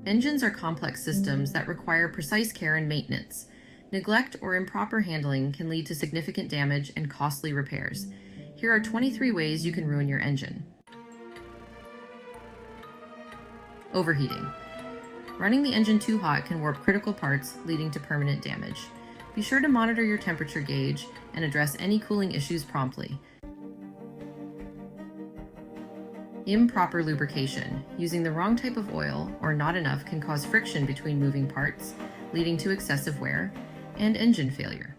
Engines are complex systems that require precise care and maintenance. Neglect or improper handling can lead to significant damage and costly repairs. Here are 23 ways you can ruin your engine. Overheating. Running the engine too hot can warp critical parts, leading to permanent damage. Be sure to monitor your temperature gauge and address any cooling issues promptly. Improper lubrication. Using the wrong type of oil or not enough can cause friction between moving parts, leading to excessive wear and engine failure.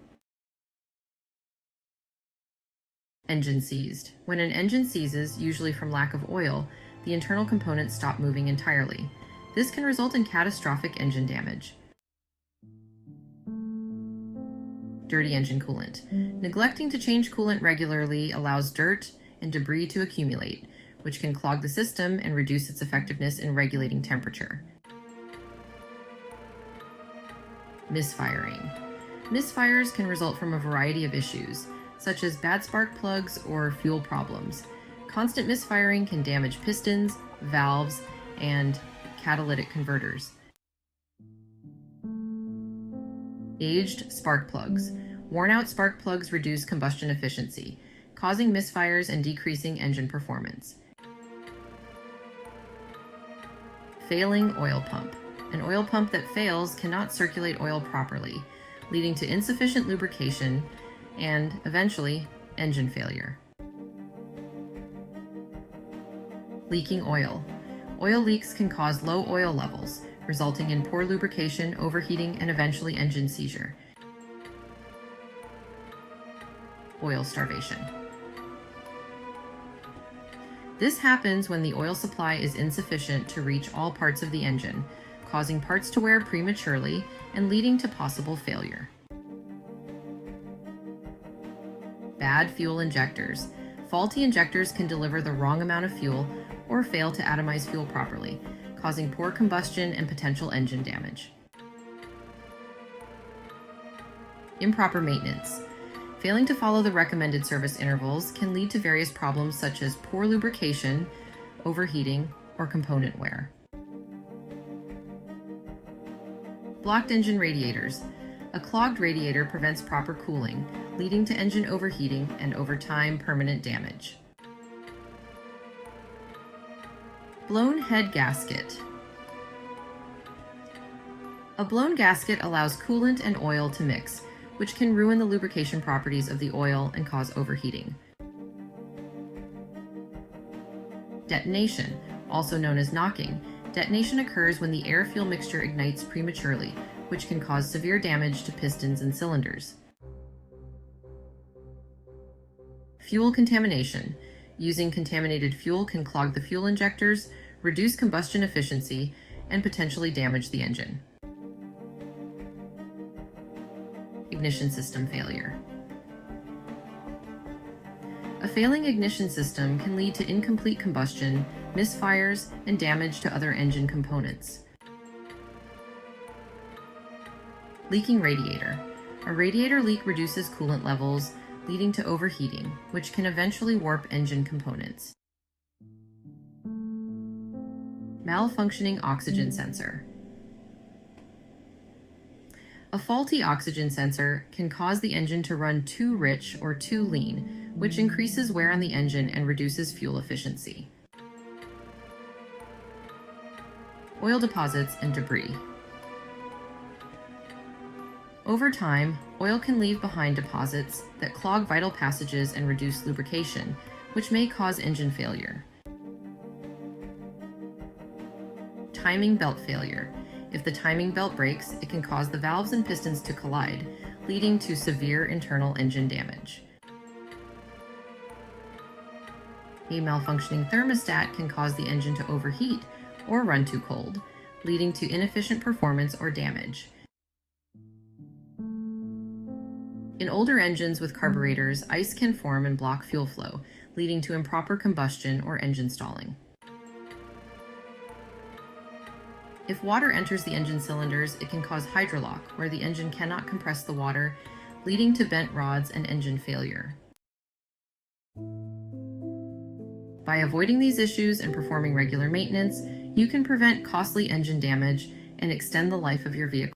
Engine seized. When an engine seizes, usually from lack of oil, the internal components stop moving entirely. This can result in catastrophic engine damage. Dirty engine coolant. Neglecting to change coolant regularly allows dirt and debris to accumulate, which can clog the system and reduce its effectiveness in regulating temperature. Misfiring. Misfires can result from a variety of issues, such as bad spark plugs or fuel problems. Constant misfiring can damage pistons, valves, and catalytic converters. Aged spark plugs. Worn-out spark plugs reduce combustion efficiency, causing misfires and decreasing engine performance. Failing oil pump. An oil pump that fails cannot circulate oil properly, leading to insufficient lubrication and, eventually, engine failure. Leaking oil. Oil leaks can cause low oil levels, resulting in poor lubrication, overheating, and eventually engine seizure. Oil starvation. This happens when the oil supply is insufficient to reach all parts of the engine, causing parts to wear prematurely and leading to possible failure. Bad fuel injectors. Faulty injectors can deliver the wrong amount of fuel or fail to atomize fuel properly, causing poor combustion and potential engine damage. Improper maintenance. Failing to follow the recommended service intervals can lead to various problems such as poor lubrication, overheating, or component wear. Blocked engine radiators. A clogged radiator prevents proper cooling, leading to engine overheating and, over time, permanent damage. Blown head gasket. A blown gasket allows coolant and oil to mix, which can ruin the lubrication properties of the oil and cause overheating. Detonation, also known as knocking. Detonation occurs when the air-fuel mixture ignites prematurely, which can cause severe damage to pistons and cylinders. Fuel contamination. Using contaminated fuel can clog the fuel injectors, reduce combustion efficiency, and potentially damage the engine. Ignition system failure. A failing ignition system can lead to incomplete combustion, misfires, and damage to other engine components. Leaking radiator. A radiator leak reduces coolant levels, leading to overheating, which can eventually warp engine components. Malfunctioning oxygen sensor. A faulty oxygen sensor can cause the engine to run too rich or too lean, which increases wear on the engine and reduces fuel efficiency. Oil deposits and debris. Over time, oil can leave behind deposits that clog vital passages and reduce lubrication, which may cause engine failure. Timing belt failure. If the timing belt breaks, it can cause the valves and pistons to collide, leading to severe internal engine damage. A malfunctioning thermostat can cause the engine to overheat or run too cold, leading to inefficient performance or damage. In older engines with carburetors, ice can form and block fuel flow, leading to improper combustion or engine stalling. If water enters the engine cylinders, it can cause hydrolock, where the engine cannot compress the water, leading to bent rods and engine failure. By avoiding these issues and performing regular maintenance, you can prevent costly engine damage and extend the life of your vehicle.